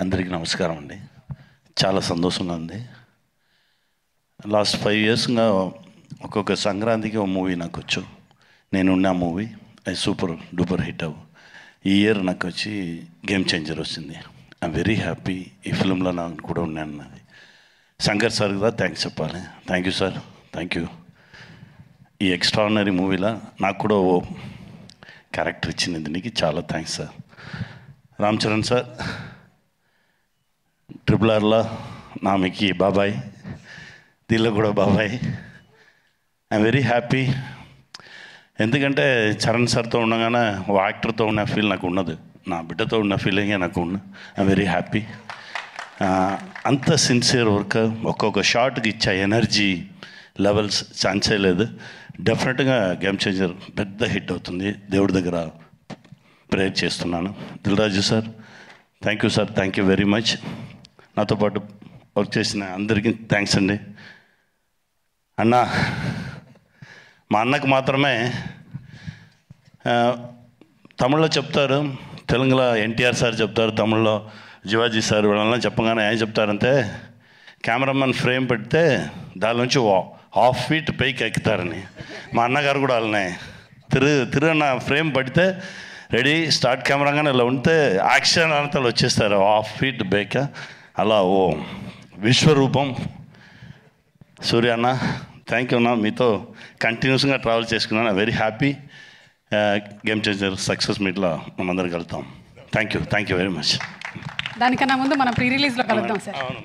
అందరికీ నమస్కారం అండి. చాలా సంతోషంగా ఉంది. లాస్ట్ 5 ఇయర్స్గా ఒక్కొక్క సంక్రాంతికి ఒక మూవీ నాకు వచ్చు. నేనున్న మూవీ అది సూపర్ డూపర్ హిట్ అవ్వు. ఈ ఇయర్ నాకు వచ్చి గేమ్ చేంజర్ వచ్చింది. I'm very happy. ఈ ఫిల్మ్లో నాకు కూడా ఉన్నాను. నాది శంకర్ సార్ కూడా థ్యాంక్స్ చెప్పాలి. Thank you sir, thank you. ఈ ఎక్స్ట్రాడినరీ మూవీలో నాకు కూడా ఓ క్యారెక్టర్ ఇచ్చింది. దీనికి చాలా thanks sir. Ram Charan sir, RRRలో నామికి బాబాయ్, దీనిలో కూడా బాబాయ్. I'm very happy. ఎందుకంటే చరణ్ సార్తో ఉండగానే ఓ యాక్టర్తో ఉన్న ఫీల్ నాకు ఉన్నది. నా బిడ్డతో ఉన్న ఫీలింగే నాకు ఉన్న. I'm very happy. అంత సిన్సియర్ వర్క్, ఒక్కొక్క షాట్కి ఇచ్చే ఎనర్జీ లెవెల్స్ ఛాన్సే లేదు. డెఫినెట్గా గేమ్ చేంజర్ పెద్ద హిట్ అవుతుంది. దేవుడి దగ్గర ప్రేయర్ చేస్తున్నాను. Dil Raju sir, thank you sir, thank you very much. నాతో పాటు వర్క్ చేసిన అందరికీ థ్యాంక్స్ అండి. అన్న, మా అన్నకు మాత్రమే తమిళ్లో చెప్తారు, తెలుగులో ఎన్టీఆర్ సార్ చెప్తారు, తమిళ్లో శివాజీ సార్ వీళ్ళని చెప్పగానే ఏం చెప్తారంటే కెమెరామెన్ ఫ్రేమ్ పెడితే దాని నుంచి 1/2 ఫీట్ పైకి ఎక్కుతారని. మా అన్నగారు కూడా వాళ్ళనే తిరుగన్న ఫ్రేమ్ పడితే రెడీ స్టార్ట్ కెమెరాగానే ఇలా ఉంటే యాక్షన్ అంతలు వచ్చేస్తారు 1/2 ఫీట్ పైకి. అలా ఓ విశ్వరూపం సూర్య అన్న, థ్యాంక్ యూ అన్న. మీతో కంటిన్యూస్గా ట్రావెల్ చేసుకున్నాను. Very happy. Game changer success మీట్లో మనందరం కలుద్దాం. Thank you very much. దానికన్నా ముందు మనం ప్రీ రిలీజ్లో కలుద్దాం సార్. అవును.